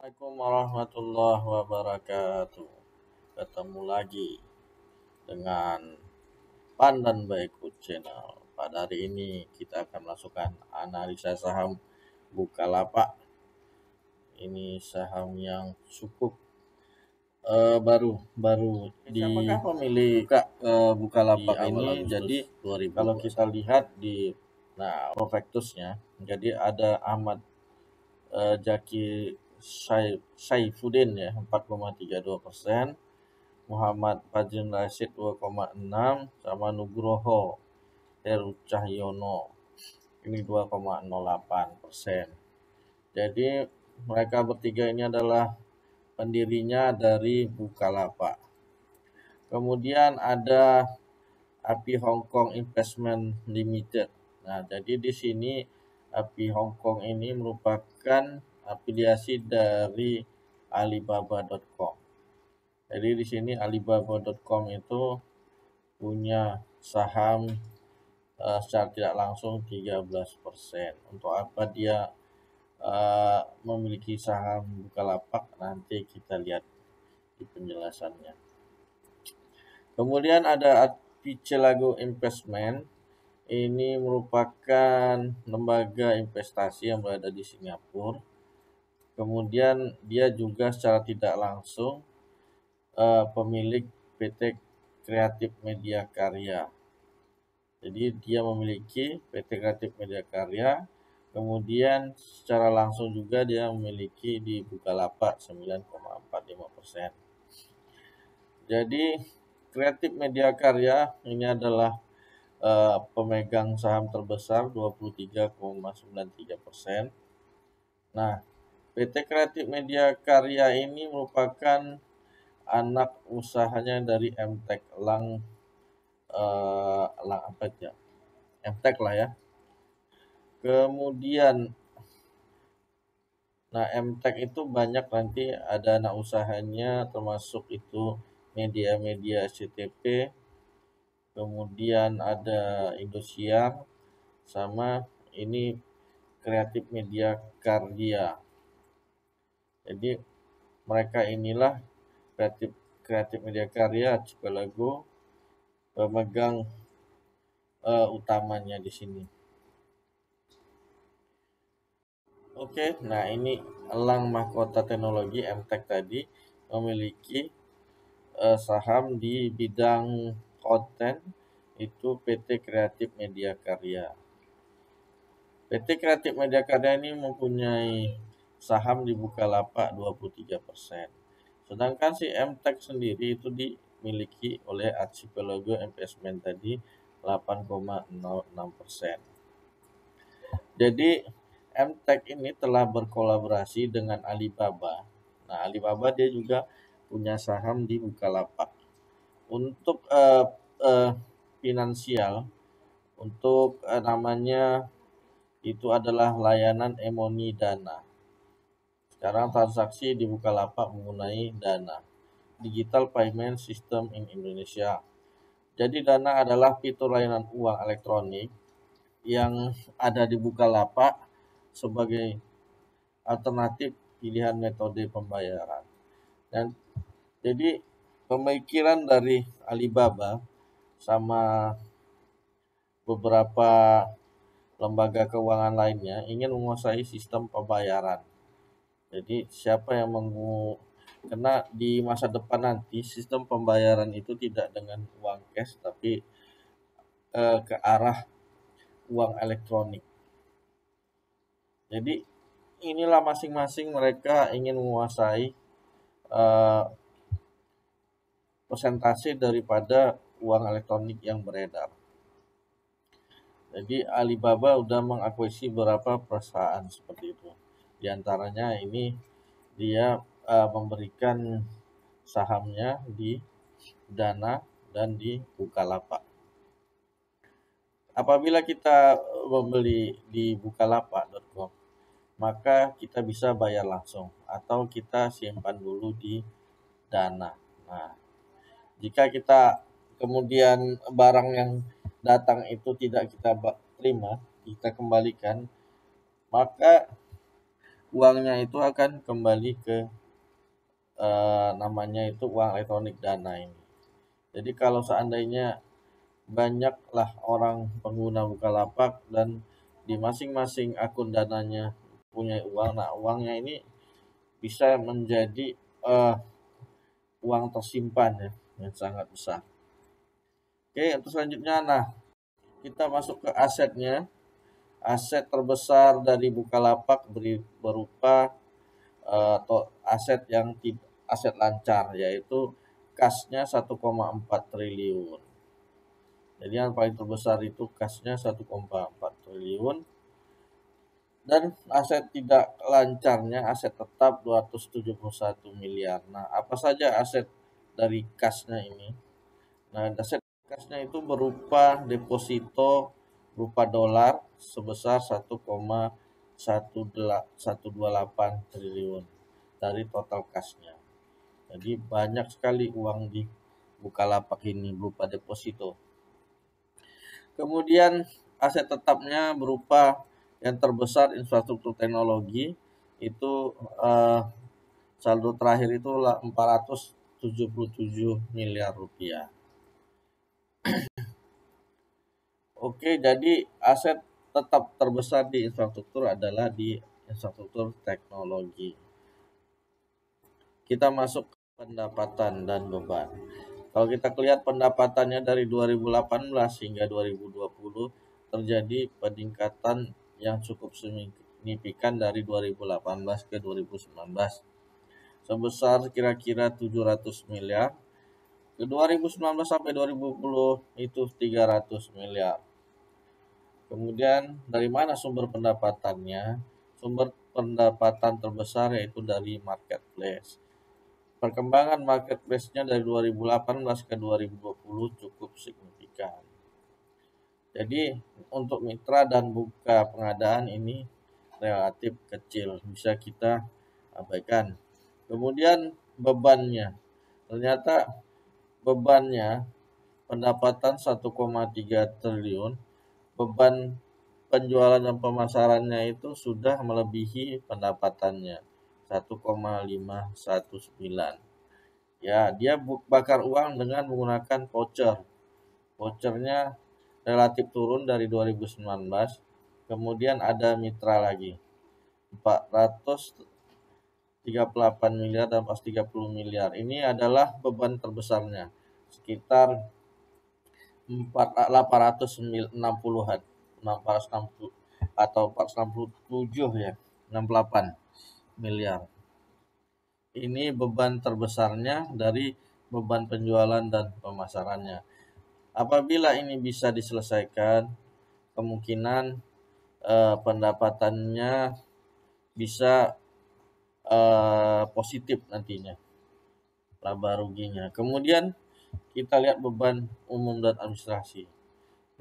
Assalamualaikum warahmatullahi wabarakatuh. Ketemu lagi dengan Pandan Baikut Channel. Pada hari ini kita akan masukkan analisa saham Bukalapak. Ini saham yang cukup baru di siapakah pemilik Bukalapak ini. Jadi kalau kita lihat di prospektusnya, jadi ada Ahmad Jaki Saifuddin ya 4,32%, Muhammad Fajrin Rashid 2,6, sama Nugroho Heru Cahyono ini 2,08%. Jadi mereka bertiga ini adalah pendirinya dari Bukalapak. Kemudian ada API Hong Kong Investment Limited. Nah, jadi di sini API Hong Kong ini merupakan afiliasi dari Alibaba.com. Jadi di sini Alibaba.com itu punya saham secara tidak langsung 13%. Untuk apa dia memiliki saham Bukalapak, nanti kita lihat di penjelasannya. Kemudian ada Archipelago Investment. Ini merupakan lembaga investasi yang berada di Singapura. Kemudian dia juga secara tidak langsung pemilik PT Kreatif Media Karya. Jadi dia memiliki PT Kreatif Media Karya, kemudian secara langsung juga dia memiliki di Bukalapak 9,45%. Jadi Kreatif Media Karya ini adalah pemegang saham terbesar 23,93%. Nah, PT Kreatif Media Karya ini merupakan anak usahanya dari MTEK MTEK lah ya. Kemudian MTEK itu banyak nanti ada anak usahanya, termasuk itu media-media CTP, kemudian ada Indosiar, sama ini Kreatif Media Karya. Jadi mereka inilah Kreatif Media Karya Archipelago pemegang utamanya di sini. Oke, nah ini Elang Mahkota Teknologi MTEK tadi memiliki saham di bidang konten, itu PT Kreatif Media Karya. PT Kreatif Media Karya ini mempunyai saham di Bukalapak 23%. Sedangkan si MTEK sendiri itu dimiliki oleh Archipelago Investment tadi 8,06%. Jadi MTEK ini telah berkolaborasi dengan Alibaba. Nah, Alibaba dia juga punya saham di Bukalapak. Untuk finansial, untuk namanya itu adalah layanan Emoni Dana. Sekarang transaksi di Bukalapak menggunakan Dana, Digital Payment System in Indonesia. Jadi Dana adalah fitur layanan uang elektronik yang ada di Bukalapak sebagai alternatif pilihan metode pembayaran. Dan jadi pemikiran dari Alibaba sama beberapa lembaga keuangan lainnya ingin menguasai sistem pembayaran. Jadi siapa yang karena di masa depan nanti sistem pembayaran itu tidak dengan uang cash, tapi ke arah uang elektronik. Jadi inilah masing-masing mereka ingin menguasai persentase daripada uang elektronik yang beredar. Jadi Alibaba udah mengakuisisi beberapa perusahaan seperti itu. Di antaranya ini dia memberikan sahamnya di Dana dan di Bukalapak. Apabila kita membeli di bukalapak.com, maka kita bisa bayar langsung atau kita simpan dulu di Dana. Nah, jika kita kemudian barang yang datang itu tidak kita terima, kita kembalikan, maka uangnya itu akan kembali ke namanya itu uang elektronik Dana ini. Jadi kalau seandainya banyaklah orang pengguna Bukalapak dan di masing-masing akun Dananya punya uang, nah uangnya ini bisa menjadi uang tersimpan ya, yang sangat besar. Oke, untuk selanjutnya, nah kita masuk ke asetnya. Aset terbesar dari Bukalapak berupa aset lancar, yaitu kasnya 1,4 triliun. Jadi yang paling terbesar itu kasnya 1,4 triliun. Dan aset tidak lancarnya, aset tetap 271 miliar. Nah, apa saja aset dari kasnya ini? Nah, aset kasnya itu berupa deposito berupa dolar sebesar 1,128 triliun dari total kasnya. Jadi banyak sekali uang di Bukalapak ini berupa deposito. Kemudian aset tetapnya berupa yang terbesar infrastruktur teknologi itu saldo terakhir itu 477 miliar rupiah. Oke, jadi aset tetap terbesar di infrastruktur adalah di infrastruktur teknologi. Kita masuk ke pendapatan dan beban. Kalau kita lihat pendapatannya dari 2018 hingga 2020 terjadi peningkatan yang cukup signifikan dari 2018 ke 2019 sebesar kira-kira 700 miliar. Ke 2019 sampai 2020 itu 300 miliar. Kemudian dari mana sumber pendapatannya? Sumber pendapatan terbesar yaitu dari marketplace. Perkembangan marketplace-nya dari 2018 ke 2020 cukup signifikan. Jadi untuk mitra dan buka pengadaan ini relatif kecil, bisa kita abaikan. Kemudian bebannya. Ternyata bebannya pendapatan 1,3 triliun, beban penjualan dan pemasarannya itu sudah melebihi pendapatannya 1,519. Ya, dia bakar uang dengan menggunakan voucher. Vouchernya relatif turun dari 2019. Kemudian ada mitra lagi 438 miliar dan 430 miliar. Ini adalah beban terbesarnya, sekitar 860-an, 660 atau 467 ya, 68 miliar. Ini beban terbesarnya dari beban penjualan dan pemasarannya. Apabila ini bisa diselesaikan, kemungkinan pendapatannya bisa positif nantinya, laba ruginya. Kemudian kita lihat beban umum dan administrasi.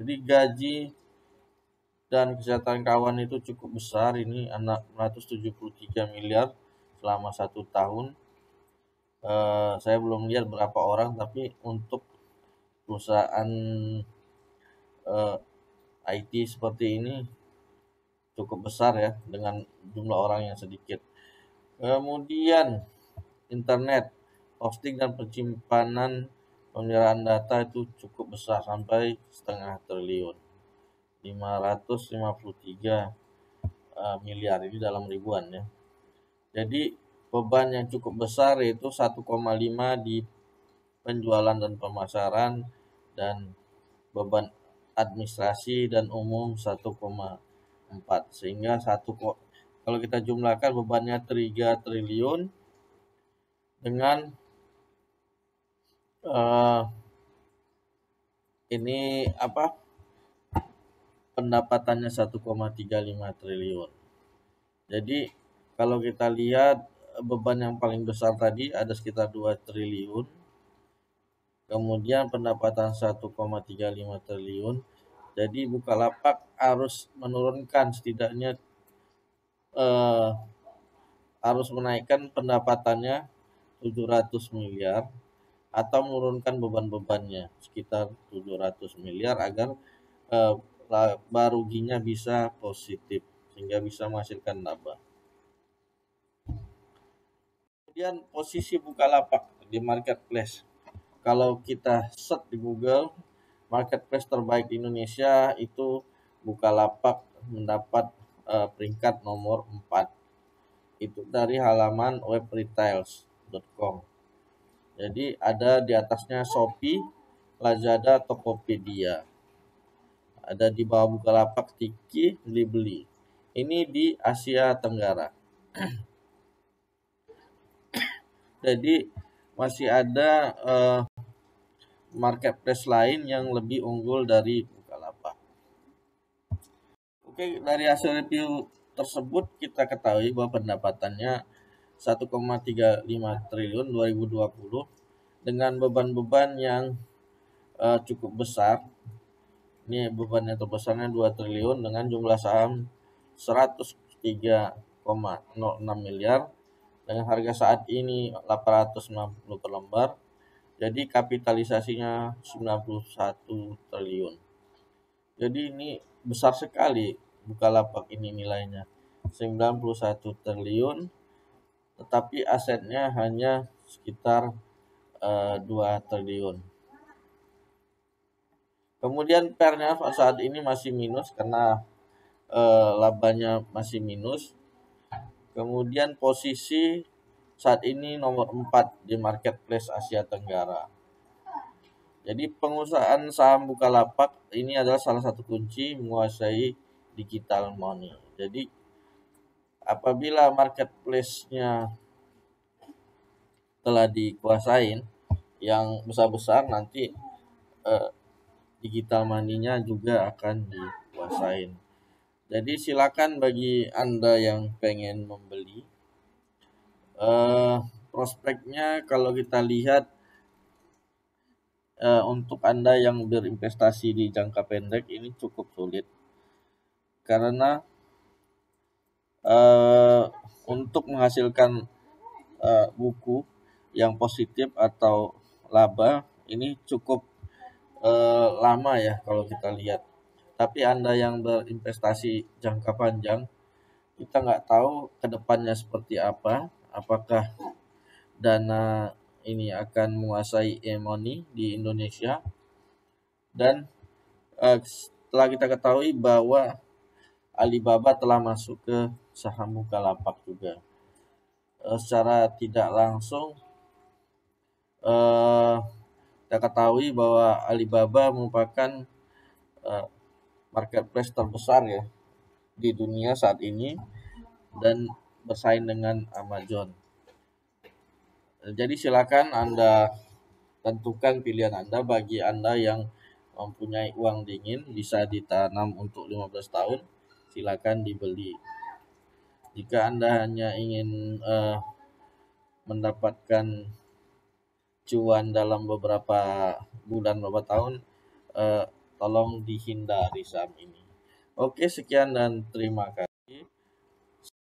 Jadi gaji dan kesehatan kawan itu cukup besar, ini 673 miliar selama 1 tahun. Saya belum lihat berapa orang, tapi untuk perusahaan IT seperti ini cukup besar ya dengan jumlah orang yang sedikit. Kemudian internet, hosting dan penyimpanan pemeliharaan data itu cukup besar sampai 0,5 triliun. 553 miliar, ini dalam ribuan ya. Jadi beban yang cukup besar yaitu 1,5 di penjualan dan pemasaran, dan beban administrasi dan umum 1,4, sehingga kalau kita jumlahkan bebannya 3 triliun dengan ini pendapatannya 1,35 triliun. Jadi kalau kita lihat beban yang paling besar tadi ada sekitar 2 triliun. Kemudian pendapatan 1,35 triliun. Jadi Bukalapak harus menurunkan setidaknya harus menaikkan pendapatannya 700 miliar atau menurunkan beban-bebannya sekitar 700 miliar agar laba ruginya bisa positif sehingga bisa menghasilkan laba. Kemudian posisi Bukalapak di marketplace. Kalau kita search di Google, marketplace terbaik di Indonesia itu Bukalapak mendapat peringkat nomor 4. Itu dari halaman web retails.com. Jadi ada di atasnya Shopee, Lazada, Tokopedia. Ada di bawah Bukalapak, Tiki, Blibli. Ini di Asia Tenggara. Jadi masih ada marketplace lain yang lebih unggul dari Bukalapak. Oke, dari hasil review tersebut kita ketahui bahwa pendapatannya 1,35 triliun 2020 dengan beban-beban yang cukup besar. Ini beban yang terbesarnya 2 triliun dengan jumlah saham 103,06 miliar dengan harga saat ini 890 per lembar. Jadi kapitalisasinya 91 triliun. Jadi ini besar sekali Bukalapak ini nilainya. 91 triliun tetapi asetnya hanya sekitar 2 triliun. Kemudian pernya saat ini masih minus karena labanya masih minus. Kemudian posisi saat ini nomor 4 di marketplace Asia Tenggara. Jadi pengusahaan saham Bukalapak ini adalah salah satu kunci menguasai digital money. Jadi apabila marketplace-nya telah dikuasain yang besar-besar, nanti digital money-nya juga akan dikuasain. Jadi silakan bagi Anda yang pengen membeli. Prospeknya kalau kita lihat untuk Anda yang berinvestasi di jangka pendek ini cukup sulit. Karena untuk menghasilkan buku yang positif atau laba ini cukup lama ya kalau kita lihat. Tapi Anda yang berinvestasi jangka panjang, kita nggak tahu kedepannya seperti apa. Apakah dana ini akan menguasai e-money di Indonesia. Dan setelah kita ketahui bahwa Alibaba telah masuk ke saham Bukalapak juga. Secara tidak langsung kita ketahui bahwa Alibaba merupakan marketplace terbesar ya di dunia saat ini dan bersaing dengan Amazon. Jadi silakan Anda tentukan pilihan Anda. Bagi Anda yang mempunyai uang dingin bisa ditanam untuk 15 tahun, silakan dibeli. Jika Anda hanya ingin mendapatkan cuan dalam beberapa bulan, beberapa tahun, tolong dihindari saham ini. Oke, sekian dan terima kasih.